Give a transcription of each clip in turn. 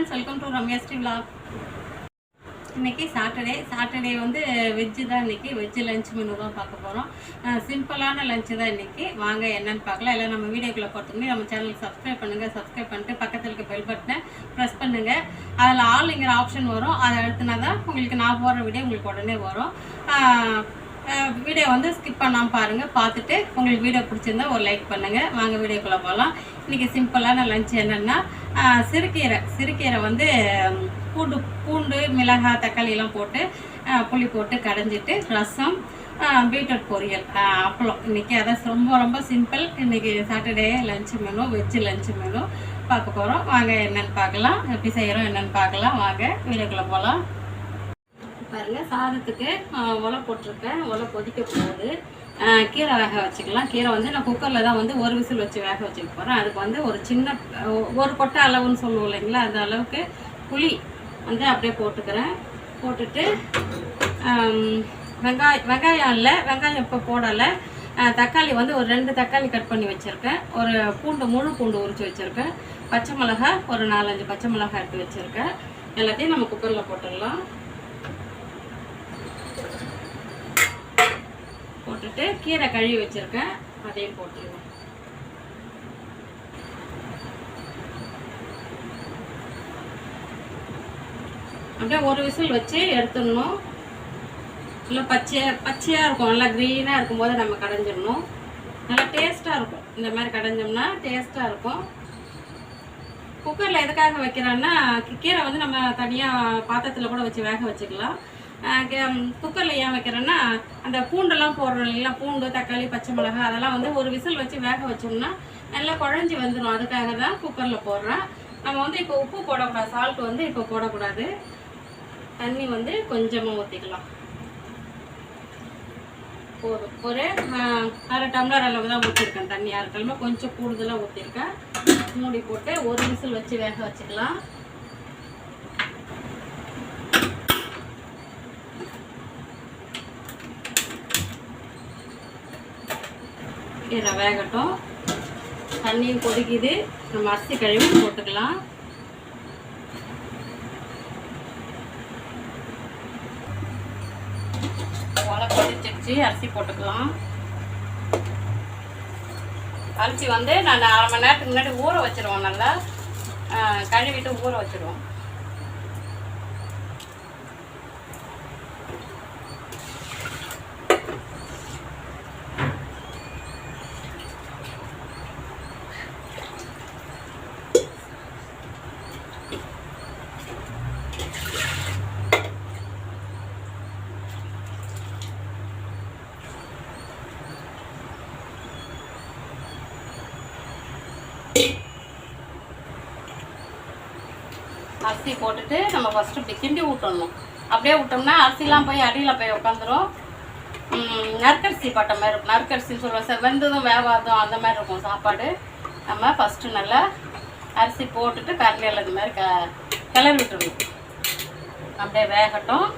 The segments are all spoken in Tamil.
Friends, welcome to Ramya Sri vlog. இன்றைக்கி சாட்டர்டே வந்து வெஜ்ஜு தான். இன்றைக்கி வெஜ்ஜு லஞ்ச் மெனு தான் பார்க்க போகிறோம். சிம்பிளான லஞ்சு தான் இன்றைக்கி. வாங்க என்னென்னு பார்க்கலாம். இல்லை நம்ம வீடியோக்குள்ளே போகிறதுக்கு நம்ம சேனலுக்கு சப்ஸ்கிரைப் பண்ணுங்கள். சப்ஸ்கிரைப் பண்ணிட்டு பக்கத்தில் இருக்க பெல் பட்டனை ப்ரெஸ் பண்ணுங்கள். அதில் ஆல்ங்கிற ஆப்ஷன் வரும். அதை அழுத்தினா தான் உங்களுக்கு நான் போடுற வீடியோ உங்களுக்கு உடனே வரும். வீடியோ வந்து ஸ்கிப் பண்ணாமல் பாருங்கள். பார்த்துட்டு உங்களுக்கு வீடியோ பிடிச்சிருந்தா ஒரு லைக் பண்ணுங்கள். வாங்க வீடியோக்குள்ளே போகலாம். இன்றைக்கி சிம்பிளான லஞ்ச் என்னென்னா சிறுக்கீரை வந்து பூண்டு மிளகாய் தக்காளியெல்லாம் போட்டு புளி போட்டு கடைஞ்சிட்டு ரசம் பீட்ரூட் பொரியல் அப்பளம். இன்றைக்கி அதான் ரொம்ப சிம்பிள். இன்றைக்கி Saturday lunch menu, veg lunch menu பார்க்க போகிறோம். வாங்க என்னென்னு பார்க்கலாம், எப்படி செய்கிறோம் என்னென்னு பார்க்கலாம். வாங்க வீடியோக்குள்ளே போகலாம். பாருங்கள், சாதத்துக்கு உலை போட்டிருக்கேன். உலை கொதிக்க போகுது. கீரை வேக வச்சுக்கலாம். கீரை வந்து நான் குக்கரில் தான் வந்து ஒரு விசில் வச்சு வேக வச்சுக்க போகிறேன். அதுக்கு வந்து ஒரு கொட்டை அளவுன்னு சொல்லுவோம் இல்லைங்களா, அந்த அளவுக்கு புளி வந்து அப்படியே போட்டுக்கிறேன். போட்டுட்டு வெங்காயம் இல்லை, வெங்காயம் இப்போ போடலை. தக்காளி வந்து ஒரு 2 தக்காளி கட் பண்ணி வச்சுருக்கேன். ஒரு முழு பூண்டு உரித்து வச்சுருக்கேன். பச்சை மிளகாய் ஒரு 4-5 பச்சை மிளகாய் எடுத்து வச்சுருக்கேன். எல்லாத்தையும் நம்ம குக்கரில் போட்டுடலாம். போட்டுட்டு கீரை கழுவி வச்சுருக்கேன், அதையும் போட்டுருவேன். அப்படியே ஒரு விசில் வச்சு எடுத்துடணும். நல்லா பச்சையாக இருக்கும். நல்லா க்ரீனாக இருக்கும்போது நம்ம கடைஞ்சிடணும். நல்லா டேஸ்ட்டாக இருக்கும். இந்த மாதிரி கடைஞ்சோம்னா டேஸ்ட்டாக இருக்கும். குக்கரில் எதுக்காக வைக்கிறோன்னா, கீரை வந்து நம்ம தனியாக பாத்திரத்தில் கூட வச்சு வேக வச்சுக்கலாம். குக்கரில் ஏன் வைக்கிறேன்னா, அந்த பூண்டெல்லாம் போடுறோம் இல்லைங்களா, பூண்டு தக்காளி பச்சை மிளகாய் அதெல்லாம் வந்து ஒரு விசில் வச்சு வேக வச்சோம்னா நல்லா குழஞ்சி வந்துடும். அதுக்காக தான் குக்கரில் போடுறேன். நம்ம வந்து இப்போ உப்பு போடக்கூடாது, சால்ட் வந்து இப்போ போடக்கூடாது. தண்ணி வந்து கொஞ்சமாக ஊற்றிக்கலாம். போதும். ஒரு 1/2 டம்ளர் அளவு தான் ஊற்றிருக்கேன் தண்ணி. 1/2 டம்ளர் கொஞ்சம் கூடுதலாக ஊற்றிருக்கேன். மூடி போட்டு ஒரு விசில் வச்சு வேக வச்சுக்கலாம். கீரை வேகட்டும். தண்ணியும் கொதிக்குது. நம்ம அரிசி கழுவி போட்டுக்கலாம். உலை கொதிச்சிருச்சு, அரிசி போட்டுக்கலாம். அரிசி வந்து நான் 1/2 மணி நேரத்துக்கு முன்னாடி ஊற வச்சுருவோம். நல்லா கழுவிட்டு ஊற வச்சுருவோம். அரிசி போட்டுட்டு நம்ம ஃபஸ்ட்டு இப்படி கிண்டி விட்டணும். அப்படியே விட்டோம்னா அரிசிலாம் போய் அடியில் போய் உட்காந்துரும். நறுக்கரிசி பட்ட மாதிரி இருக்கும். நறுக்கரிசின்னு சொல்லுவோம் சார், வெந்ததும் வேவாதும் அந்த மாதிரி இருக்கும் சாப்பாடு. நம்ம ஃபஸ்ட்டு நல்லா அரிசி போட்டுட்டு கரண்டியில் இந்த மாதிரி கிளறி விட்டுருணும். அப்படியே வேகட்டும்.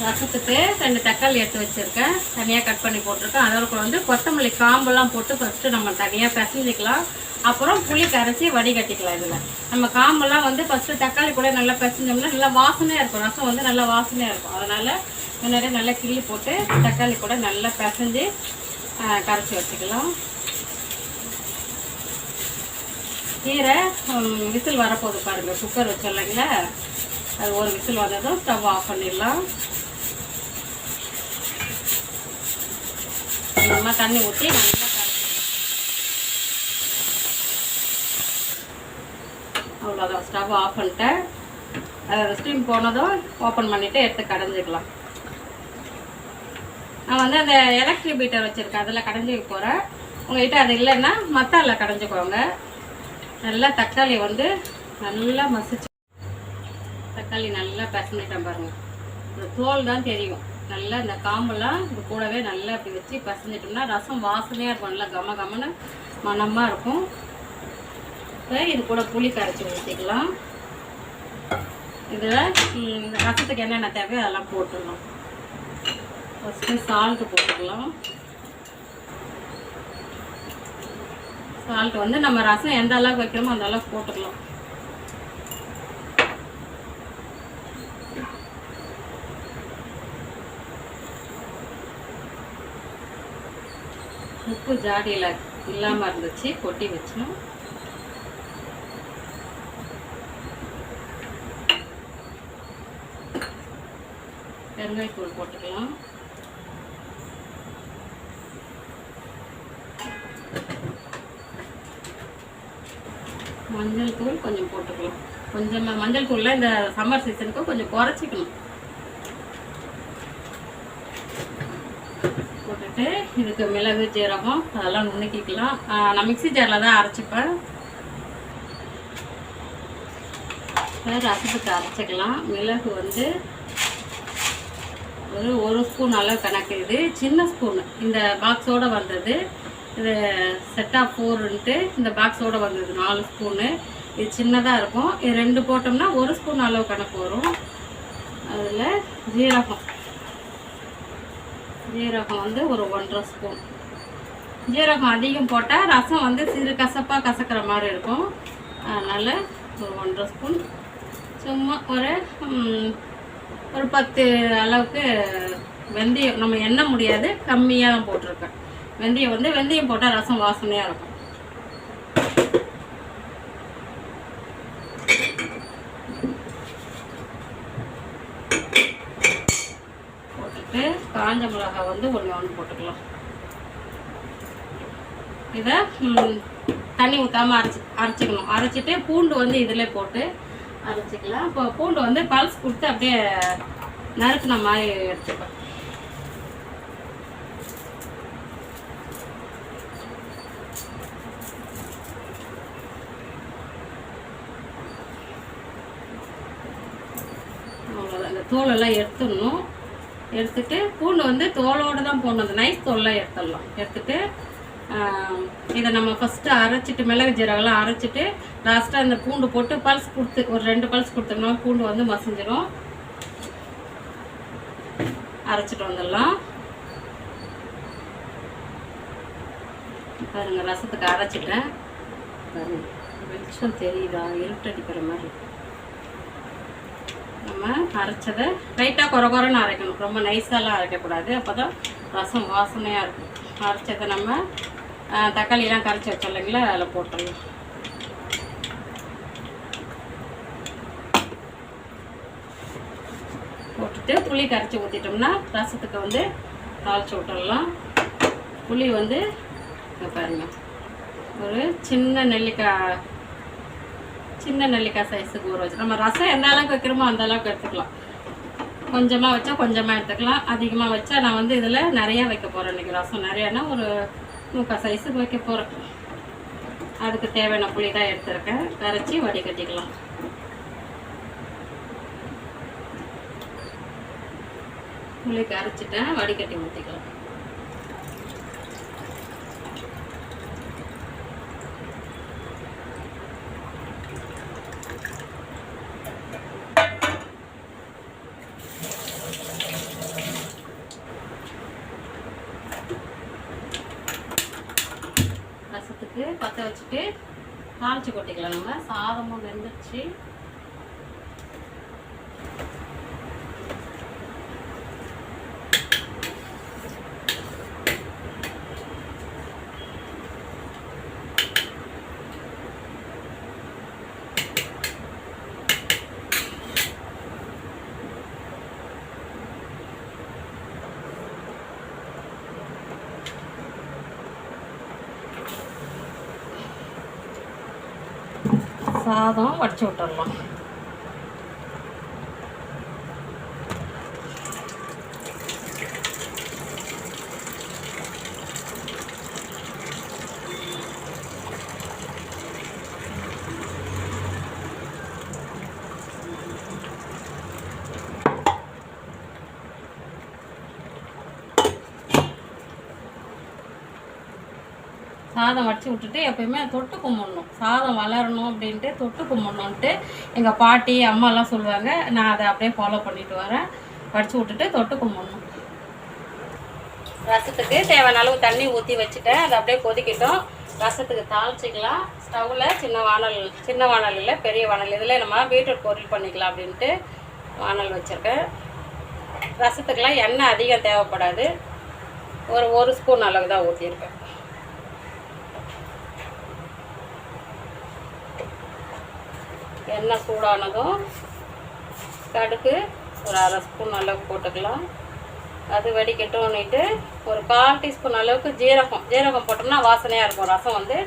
ரசத்துக்கு 2 தக்காளி எடுத்து வச்சுருக்கேன், தனியாக கட் பண்ணி போட்டிருக்கேன். அதோட வந்து கொத்தமல்லி காம்பெல்லாம் போட்டு ஃபஸ்ட்டு நம்ம தனியாக பிசைஞ்சிக்கலாம். அப்புறம் புளி கரைச்சி வடிகட்டிக்கலாம். இதில் நம்ம காம்பெல்லாம் வந்து ஃபஸ்ட்டு தக்காளி கூட நல்லா பிசைஞ்சோம்னா நல்லா வாசனையாக இருக்கும். ரசம் வந்து நல்லா வாசனையாக இருக்கும். அதனால் முன்னாடியே நல்லா கிள்ளி போட்டு தக்காளி கூட நல்லா பிசைஞ்சு கரைச்சி வச்சுக்கலாம். கீரை விசில் வரப்போகுது பாருங்கள். குக்கர் வச்சிடலைங்களா, அது ஒரு விசில் வந்ததும் ஸ்டவ் ஆஃப் பண்ணிடலாம். கொஞ்சமாக தண்ணி ஊற்றி நல்லா அவ்வளோதான். ஸ்டவ் ஆஃப் பண்ணிட்டேன். அதை ஸ்டீம் போனதும் ஓப்பன் பண்ணிவிட்டு எடுத்து கடைஞ்சிக்கலாம். நான் வந்து அந்த எலக்ட்ரிக் பீட்டர் வச்சுருக்கேன், அதில் கடைஞ்சிக்க போகிறேன். உங்கள்கிட்ட அது இல்லைன்னா மத்தால கடைஞ்சிக்கோங்க. நல்லா தக்காளி வந்து நல்லா மசிச்சு, தக்காளி நல்லா பிசைஞ்சிட்டேன் பாருங்கள். இந்த தோல் தான் தெரியும். நல்லா இந்த காம்பெல்லாம் இது கூடவே நல்லா இப்படி வச்சு பிசைஞ்சிட்டோம்னா ரசம் வாசனையாக இருக்கும். நல்லா கமன்னு மணமாக இருக்கும். இது கூட புளி கரைச்சி ஊற்றிக்கலாம். இதில் ரசத்துக்கு என்னென்ன தேவையோ அதெல்லாம் போட்டுடலாம். ஃபஸ்ட்டு சால்ட்டு போட்டுக்கலாம். சால்ட் வந்து நம்ம ரசம் எந்த அளவுக்கு வைக்கிறோமோ அந்த அளவுக்கு போட்டுக்கலாம். உப்பு ஜாடியில் இல்லாமல் இருந்துச்சு, கொட்டி வச்சோம். பெருங்காயத்தூள் போட்டுக்கலாம். மஞ்சள் தூள் கொஞ்சம் போட்டுக்கலாம். கொஞ்சமாக மஞ்சள் தூளில் இந்த சம்மர் சீசனுக்கு கொஞ்சம் குறைச்சிக்கணும். போட்டுட்டு இதுக்கு மிளகு ஜீரகம் அதெல்லாம் நுணுக்கிக்கலாம். நான் மிக்ஸி ஜாரில் தான் அரைச்சிப்பேன். ரசத்துக்கு அரைச்சிக்கலாம். மிளகு வந்து ஒரு ஸ்பூன் அளவு கணக்கு. இது சின்ன ஸ்பூனு, இந்த பாக்ஸோடு வந்தது. இது செட் ஆஃப் 4ன்ட்டு இந்த பாக்ஸோடு வந்தது 4 ஸ்பூனு. இது சின்னதாக இருக்கும். இது 2 போட்டோம்னா 1 ஸ்பூன் அளவு கணக்கு வரும். அதில் ஜீரகம் வந்து ஒரு 1.5 ஸ்பூன். ஜீரகம் அதிகம் போட்டால் ரசம் வந்து சிறு கசப்பாக கசக்கிற மாதிரி இருக்கும். அதனால் ஒரு 1.5 ஸ்பூன். சும்மா ஒரு 10 அளவுக்கு வெந்தயம். நம்ம எண்ண முடியாது, கம்மியாக தான் போட்டிருக்கேன். வெந்தயம் போட்டால் ரசம் வாசனையாக இருக்கும். போட்டுட்டு காஞ்ச மிளகாய் வந்து ஒன்று போட்டுக்கலாம். இதை தண்ணி ஊற்றாமல் அரைச்சிக்கணும். அரைச்சிட்டு பூண்டு வந்து இதில் போட்டு அரைச்சிக்கலாம். இப்போ பூண்டு வந்து பல்ஸ் கொடுத்து அப்படியே நறுக்குன மாதிரி எடுத்துப்பேன். அவ்வளோதான். இந்த தோலெல்லாம் எடுத்துடணும். எடுத்துட்டு பூண்டு வந்து தோலோடு தான் போடணும். அந்த நைஸ் தோலெலாம் எடுத்துடலாம். எடுத்துட்டு இதை நம்ம ஃபஸ்ட்டு அரைச்சிட்டு மிளகு ஜீரகெல்லாம் அரைச்சிட்டு லாஸ்ட்டாக இந்த பூண்டு போட்டு பல்ஸ் கொடுத்து ஒரு 2 பல்ஸ் கொடுத்தோம்னா பூண்டு வந்து மசிஞ்சிடும். அரைச்சிட்டு வந்துடலாம். பாருங்கள், ரசத்துக்கு அரைச்சிட்டேன். பாருங்கள், வெளிச்சம் தெரியுதா? இருட்டடிக்கிற மாதிரி. நம்ம அரைச்சதை லைட்டாக குறைன்னு அரைக்கணும். ரொம்ப நைஸாலாம் அரைக்கக்கூடாது. அப்போ தான் ரசம் வாசனையாக இருக்கும். அரைச்சதை நம்ம தக்காளியெல்லாம் கரைச்சி வச்சோம் இல்லைங்களா, அதில் போட்டுடலாம். போட்டுட்டு புளி கரைச்சி ஊற்றிட்டோம்னா ரசத்துக்கு வந்து தாளித்து விட்டுடலாம். புளி வந்து பாருங்க, ஒரு சின்ன நெல்லிக்காய் சைஸுக்கு ஊற வச்சு நம்ம ரசம் எந்த அளவுக்கு வைக்கிறோமோ அந்த அளவுக்கு எடுத்துக்கலாம். கொஞ்சமாக வச்சா கொஞ்சமாக எடுத்துக்கலாம். அதிகமாக வச்சா நான் வந்து இதில் நிறையா வைக்க போகிறேன். இன்றைக்கி ரசம் நிறையானா ஒரு 3/4 சைஸுக்கு வைக்க போகிறேன். அதுக்கு தேவையான புளி தான் எடுத்துருக்கேன். கரைச்சி வடிகட்டிக்கலாம். புளி கரைச்சிட்டேன், வடிகட்டி ஊற்றிக்கலாம். ரசத்துக்கு பற்ற வச்சுட்டு தாளிச்சு கொட்டிக்கலாம். நம்ம சாதமும் வெந்துருச்சு. சாதம் வடிச்சு விட்டுடலாம். சாதம் வடிச்சு விட்டுட்டு எப்பயுமே தொட்டு கும்பிடணும். சாதம் வளரணும் அப்படின்ட்டு தொட்டு கும்பிடணுன்ட்டு எங்கள் பாட்டி அம்மாலாம் சொல்லுவாங்க. நான் அதை அப்படியே ஃபாலோ பண்ணிட்டு வரேன். வடிச்சு விட்டுட்டு தொட்டு கும்பிடணும். ரசத்துக்கு தேவையான அளவு தண்ணி ஊற்றி வச்சுட்டேன். அதை அப்படியே கொதிக்கட்டும். ரசத்துக்கு தாளிச்சிக்கலாம். ஸ்டவ்வில் சின்ன வானல் இல்லை பெரிய வானல், இதில் நம்ம பீட்ரூட் பொரியல் பண்ணிக்கலாம் அப்படின்ட்டு வானல் வச்சுருக்கேன். ரசத்துக்கெலாம் எண்ணெய் அதிகம் தேவைப்படாது, ஒரு ஸ்பூன் அளவு தான் ஊற்றிருக்கேன். எண்ணெய் சூடானதும் கடுகு ஒரு அரை ஸ்பூன் அளவுக்கு போட்டுக்கலாம். அது வெடிக்கட்டும்னுட்டு ஒரு 1/4 டீஸ்பூன் அளவுக்கு ஜீரகம் போட்டோம்னா வாசனையாக இருக்கும். ரசம் வந்து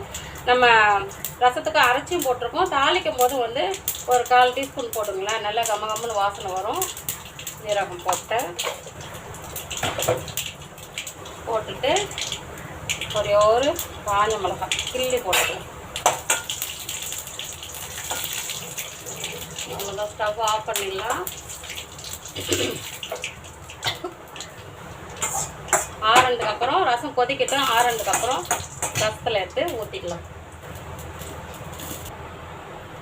நம்ம ரசத்துக்கு அரைச்சியும் போட்டிருக்கோம், தாளிக்கும் போது வந்து ஒரு 1/4 டீஸ்பூன் போட்டுங்களேன், நல்லா கம்மன்னு வாசனை வரும். ஜீரகம் போட்டுட்டு ஒரே ஒரு காஞ்ச மிளகாய் கிள்ளி போட்டுக்கலாம். அவ்வளோதான், ஸ்டவ் ஆஃப் பண்ணிடலாம். ஆறுனதுக்கப்புறம் ரசம் கொதிக்கட்டும். ஆறுனதுக்கப்புறம் ரசத்தில் எடுத்து ஊற்றிக்கலாம்.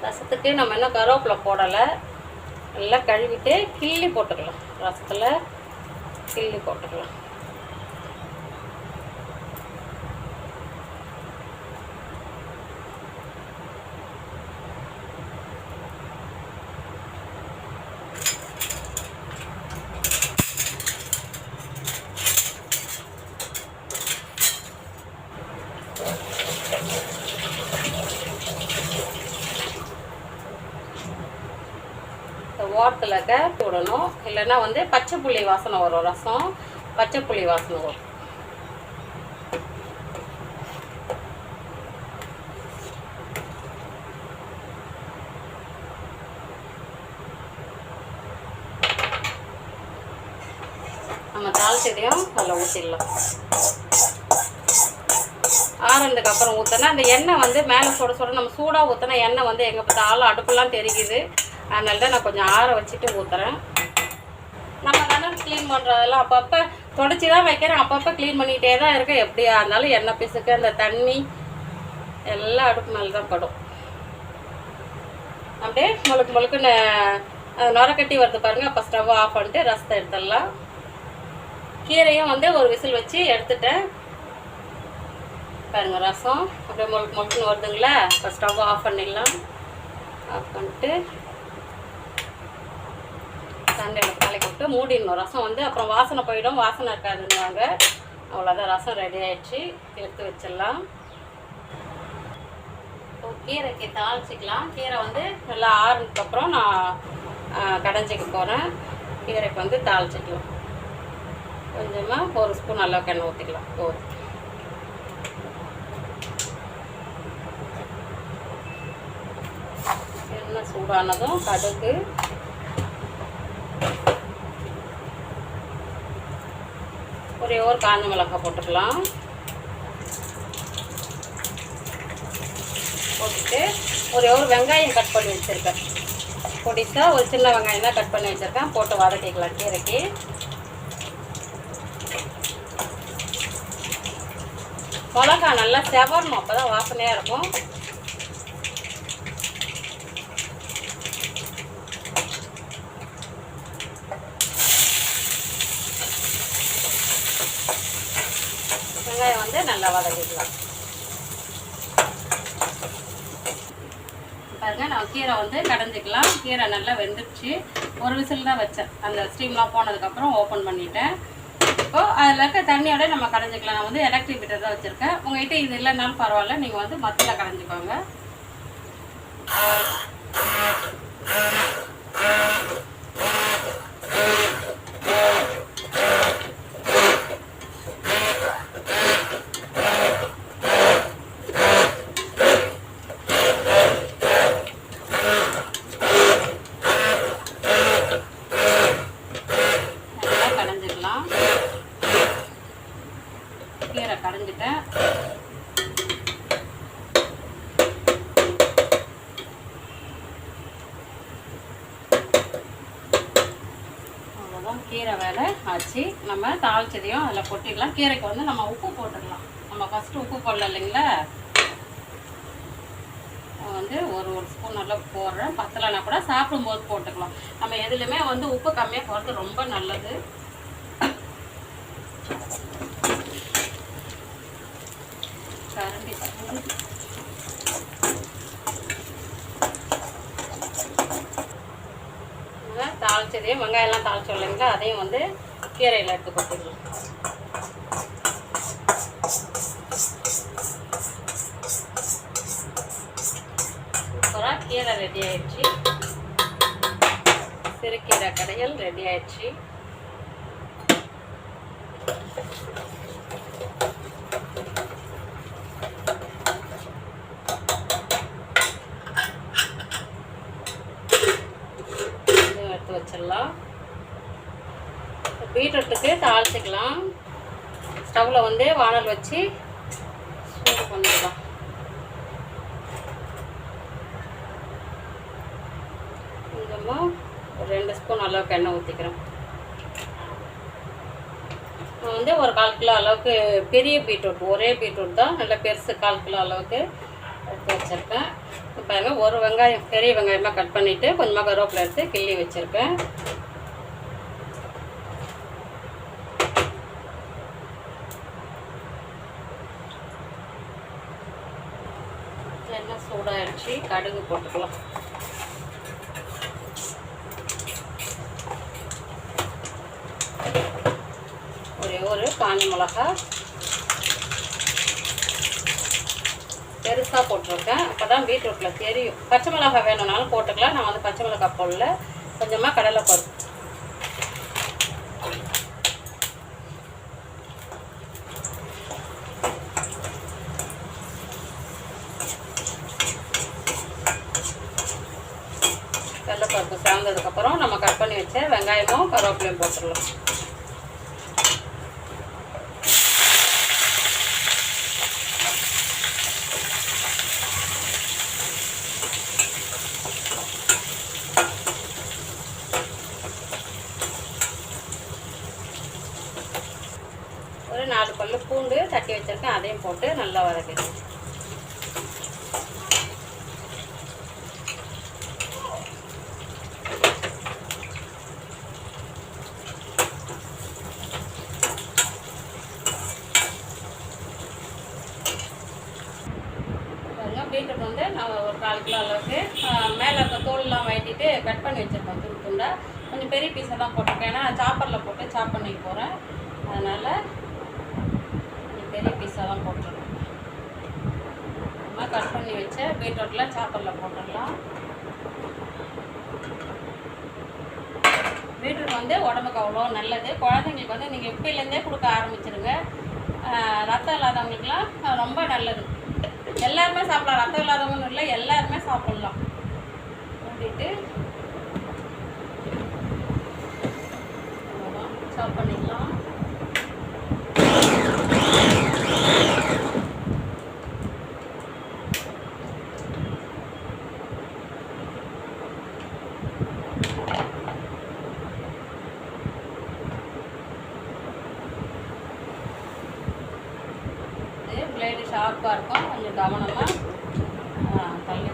ரசத்துக்கு நம்ம இன்னும் கருவேப்பிலை போடலை, நல்லா கழுவிட்டு கிள்ளி போட்டுக்கலாம். ரசத்தில் கிள்ளி போட்டுக்கலாம். ஓரத்தில் கேப் விடணும், இல்லைன்னா வந்து பச்சை புளி வாசனை வரும். ரசம் பச்சை புளி வாசனை வரும். நம்ம தாளிச்சதையும் அதில் ஊற்றிடலாம். ஆறுனதுக்கப்புறம் ஊற்றினா அந்த எண்ணெய் வந்து மேலே சுட நம்ம சூடாக ஊற்றினா எண்ணெய் வந்து எங்கே பார்த்தாலும் அடுப்புலாம் தெரியுது. அதனால தான் நான் கொஞ்சம் ஆற வச்சுட்டு ஊற்றுறேன். நம்ம தானே க்ளீன் பண்ணுறதெல்லாம் அப்பப்போ தொடச்சி தான் வைக்கிறேன், அப்பப்போ க்ளீன் பண்ணிகிட்டே தான் இருக்கேன். எப்படியா இருந்தாலும் எண்ணெய் பிசுக்கு அந்த தண்ணி எல்லாம் அடுப்பு மேலே தான் படும். அப்படியே முழுக்குன்னு நுரக்கட்டி வருது பாருங்கள். அப்போ ஸ்டவ் ஆஃப் பண்ணிட்டு ரசத்தை எடுத்துடலாம். கீரையும் வந்து ஒரு விசில் வச்சு எடுத்துட்டேன் பாருங்கள். ரசம் அப்படியே முழுக்குன்னு வருதுங்களா. இப்போ ஸ்டவ் ஆஃப் பண்ணிடலாம். ஆஃப் பண்ணிட்டு சண்டையில் கலக்கி விட்டு மூடிடணும். ரசம் வந்து அப்புறம் வாசனை போயிடும், வாசனை இருக்காதுன்னுவாங்க. அவ்வளோதான், ரசம் ரெடி ஆகிடுச்சு. எடுத்து வச்சிடலாம். கீரைக்கு தாளிச்சிக்கலாம். கீரை வந்து நல்லா ஆறுனதுக்கப்புறம் நான் கடைஞ்சிக்க போகிறேன். கீரைக்கு வந்து தாளிச்சிக்கலாம். கொஞ்சமாக ஒரு ஸ்பூன் அளவுக்கு எண்ணெய் ஊற்றிக்கலாம். எண்ணெய் சூடானதும் கடுகு, ஒரே ஒரு காஞ்ச மிளகாய் போட்டுக்கலாம். போட்டுட்டு ஒரே ஒரு வெங்காயம் கட் பண்ணி வச்சுருக்கேன். பொடிசாக ஒரு சின்ன வெங்காயம் தான் கட் பண்ணி வச்சுருக்கேன். போட்டு வதக்கிக்கலாம். கீரைக்கு மிளகா நல்லா செவரணும், அப்போ தான் வாசனையாக இருக்கும். வெங்காயம் வந்து நல்லா வதக்கிக்கலாம். பாருங்க, நான் கீரை வந்து கடைஞ்சிக்கலாம். கீரை நல்லா வெந்துடுச்சு. ஒரு விசில் தான் வச்சேன். அந்த ஸ்டீம்லாம் போனதுக்கப்புறம் ஓப்பன் பண்ணிட்டேன். இப்போது அதில் இருக்க தண்ணியோட நம்ம கடைஞ்சிக்கலாம். நான் வந்து எலக்ட்ரிக் பீட்டர் தான் வச்சுருக்கேன். உங்கள்கிட்ட இது இல்லைனாலும் பரவாயில்ல, நீங்கள் வந்து மத்தில் கடைஞ்சிக்கோங்க. கீரை கடைஞ்சிட்டேன். அவ்வளோதான், கீரை வேலை ஆச்சு. நம்ம தாளிச்சதையும் அதில் கொட்டிடலாம். கீரைக்கு வந்து நம்ம உப்பு போட்டுடலாம். நம்ம ஃபஸ்ட்டு உப்பு போடல இல்லைங்களா, வந்து ஒரு ஸ்பூன் நல்லா போடுறேன். பத்தலைன்னா கூட சாப்பிடும்போது போட்டுக்கலாம். நம்ம எதுலையுமே வந்து உப்பு கம்மியாக போடுறது ரொம்ப நல்லது. கரண்டி தாளிச்சதையும் வெங்காயம்லாம் தாளிச்சோம் இல்லைங்களா, அதையும் வந்து கீரையில் எடுத்து கொட்டிடலாம். சூப்பராக கீரை ரெடி ஆயிடுச்சு. சிறுகீரை கடைகள் ரெடி ஆயிடுச்சு. எடுத்து வச்சிடலாம். பீட்ரூட்டுக்கு தாளிச்சிக்கலாம். ஸ்டவ்வில் வந்து வானல் வச்சு சூடு பண்ணிடலாம். கொஞ்சமாக ஒரு 2 ஸ்பூன் அளவுக்கு எண்ணெய் ஊற்றிக்கிறேன். நான் வந்து ஒரு 1/4 கிலோ அளவுக்கு பெரிய பீட்ரூட், ஒரே பீட்ரூட் தான், நல்ல பெருசு 1/4 கிலோ அளவுக்கு எடுத்து வச்சுருக்கேன். பாருங்கள், ஒரு வெங்காயம் பெரிய வெங்காயமாக கட் பண்ணிவிட்டு கொஞ்சமாக கருவேப்பிலை எடுத்து கிள்ளி வச்சுருக்கேன். எண்ணெய் சூடாகிடுச்சு, கடுகு போட்டுக்கலாம். ஒரு காஞ்ச மிளகா பெருசாக போட்டிருக்கேன், அப்போ தான் பீட்ரூட்டில் தெரியும். பச்சை மிளகாய் வேணும்னாலும் போட்டுக்கலாம். நான் வந்து பச்சை மிளகாய் போடல. கொஞ்சமாக கடலைப்பருப்பு, கடலைப்பருப்பு சேர்ந்ததுக்கப்புறம் நம்ம கட் பண்ணி வச்ச வெங்காயமும் கருவேப்பிலையும் போட்டுடலாம். ஒரு 4 பல்லு பூண்டு தட்டி வச்சுருக்கேன், அதையும் போட்டு நல்லா வதக்கிடுவேன். பீட்ரூட் வந்து நான் ஒரு 1/4 கிலோ அளவுக்கு மேலே இருக்க தோல்லாம் வயட்டிட்டு கட் பண்ணி வச்சுருக்கேன். துண்டு துண்டாக கொஞ்சம் பெரிய பீஸை தான் போட்டிருக்கேன், ஏன்னா சாப்பரில் போட்டு சாப் பண்ணி போகிறேன். அதனால் பெரிய பீஸாக தான் போட்டுருக்கேன். நம்ம கட் பண்ணி வச்ச பீட்ரூட்டில் சாப்பரில் போட்டுடலாம். பீட்ரூட் வந்து உடம்புக்கு அவ்வளோ நல்லது. குழந்தைங்களுக்கு வந்து நீங்கள் எப்பயிலேருந்தே கொடுக்க ஆரம்பிச்சிருங்க. ரத்தம் இல்லாதவங்களுக்குலாம் ரொம்ப நல்லது. எல்லாருமே சாப்பிடலாம், ரத்தம் இல்லாதவங்கன்னு இல்லை, எல்லாருமே சாப்பிட்லாம். ஊற்றிட்டு சாப் பண்ணிக்கலாம். பிளேடு ஷார்ப்பாக இருக்கும், கொஞ்சம் கவனமாக தள்ளி.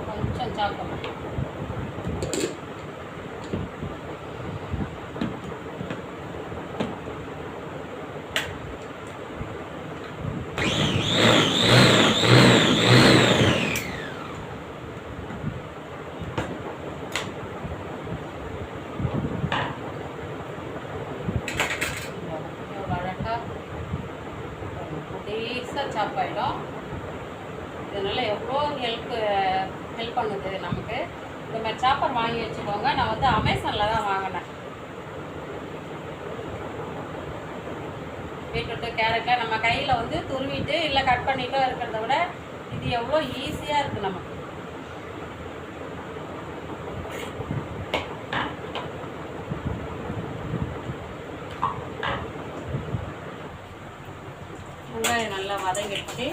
கொஞ்சம் சாப்பிடணும். பொடிசாக சாப் ஆகிடும். இதனால் எவ்வளோ ஹெல்ப் பண்ணுது நமக்கு. இந்த மாதிரி சாப்பர் வாங்கி வச்சுக்கோங்க. நான் வந்து அமேசானில் தான் வாங்கினேன். பீட்ரூட்டு கேரட்டை நம்ம கையில் வந்து துருவிட்டு இல்லை கட் பண்ணிட்டோ இருக்கிறத விட இது எவ்வளோ ஈஸியாக இருக்குது நமக்கு. வெங்காயம் நல்லா வதங்கிடுச்சு.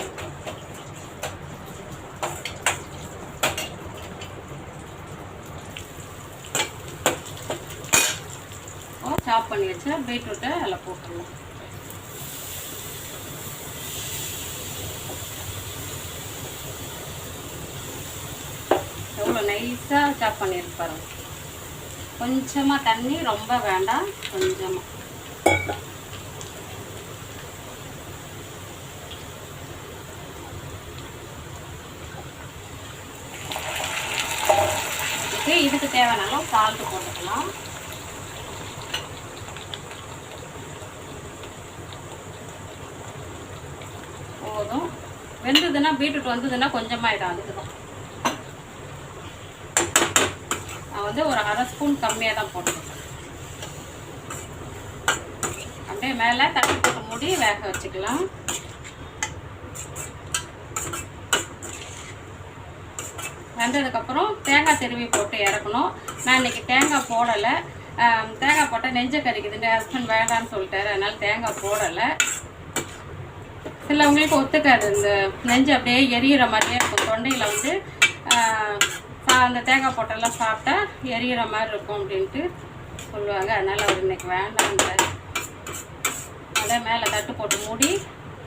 சாப் பண்ணி வச்சா பீட்ரூட்டை அதில் போட்டுடலாம். எவ்வளோ நைஸாக சாப் பண்ணியிருப்பாரு. கொஞ்சமாக தண்ணி, ரொம்ப வேண்டாம், கொஞ்சமாக. இதுக்கு தேவையான சால்ட்டு போட்டுக்கலாம். போதும். வெந்ததுன்னா பீட்ரூட் வந்ததுன்னா கொஞ்சமாகிடும். அதுக்கு தான் நான் வந்து ஒரு 1/2 ஸ்பூன் கம்மியாக தான் போட்டுருக்கேன். அப்படியே மேலே தட்டி போட்டு மூடி வேக வச்சுக்கலாம். வெந்ததுக்கப்புறம் தேங்காய் திருவி போட்டு இறக்கணும். நான் இன்றைக்கி தேங்காய் போடலை. தேங்காய் போட்டால் நெஞ்சை கறிக்குதுன்னு ஹஸ்பண்ட் வேண்டான்னு சொல்லிட்டாரு. அதனால் தேங்காய் போடலை. சிலவங்களுக்கு ஒத்துக்காது. இந்த நெஞ்சு அப்படியே எரியிற மாதிரியே இருக்கும். தொண்டையில் வந்து அந்த தேங்காய் போட்டெல்லாம் சாப்பிட்டா எரியிற மாதிரி இருக்கும் அப்படின்ட்டு சொல்லுவாங்க. அதனால் அவர் இன்றைக்கி வேண்டான்றார். அதே மேலே தட்டு போட்டு மூடி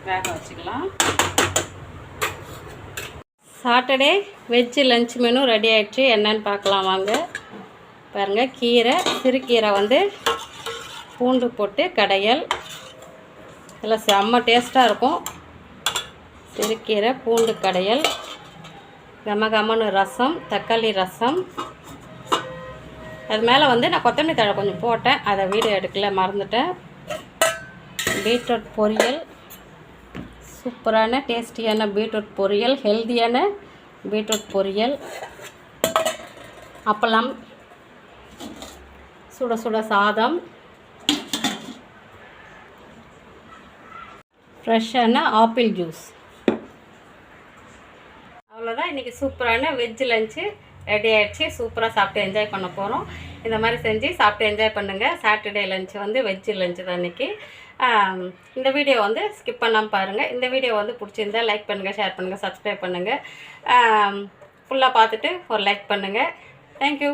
வேக வச்சுக்கலாம். Saturday veg lunch menu ready ஆகிடுச்சு. என்னன்னு பார்க்கலாம் வாங்க. பாருங்கள், கீரை, சிறுகீரை வந்து பூண்டு போட்டு கடையல். எல்லாம் செம்ம டேஸ்ட்டாக இருக்கும். சிறுகீரை பூண்டு கடையல், கமகமன்னு ரசம், தக்காளி ரசம். அது மேலே வந்து நான் கொத்தமல்லி தழை கொஞ்சம் போட்டேன். அதை வீடியோ எடுக்கல, மறந்துட்டேன். பீட்ரூட் பொரியல், சூப்பரான டேஸ்டியான பீட்ரூட் பொரியல், ஹெல்த்தியான பீட்ரூட் பொரியல். அப்பளம், சுட சுட சாதம், ஃப்ரெஷ்ஷான ஆப்பிள் ஜூஸ். அவ்வளோதான். இன்றைக்கி சூப்பரான வெஜ் லஞ்சு ரெடி ஆகிடுச்சு. சூப்பராக சாப்பிட்டு என்ஜாய் பண்ண போகிறோம். இந்த மாதிரி செஞ்சு சாப்பிட்டு என்ஜாய் பண்ணுங்கள். சாட்டர்டே லஞ்சு வந்து வெஜ்ஜு லஞ்சு தான் இன்றைக்கி. இந்த வீடியோ வந்து ஸ்கிப் பண்ணாமல் பாருங்கள். இந்த வீடியோ வந்து பிடிச்சிருந்தால் லைக் பண்ணுங்கள், ஷேர் பண்ணுங்கள், சப்ஸ்கிரைப் பண்ணுங்கள். ஃபுல்லாக பார்த்துட்டு ஒரு லைக் பண்ணுங்கள். தேங்க்யூ.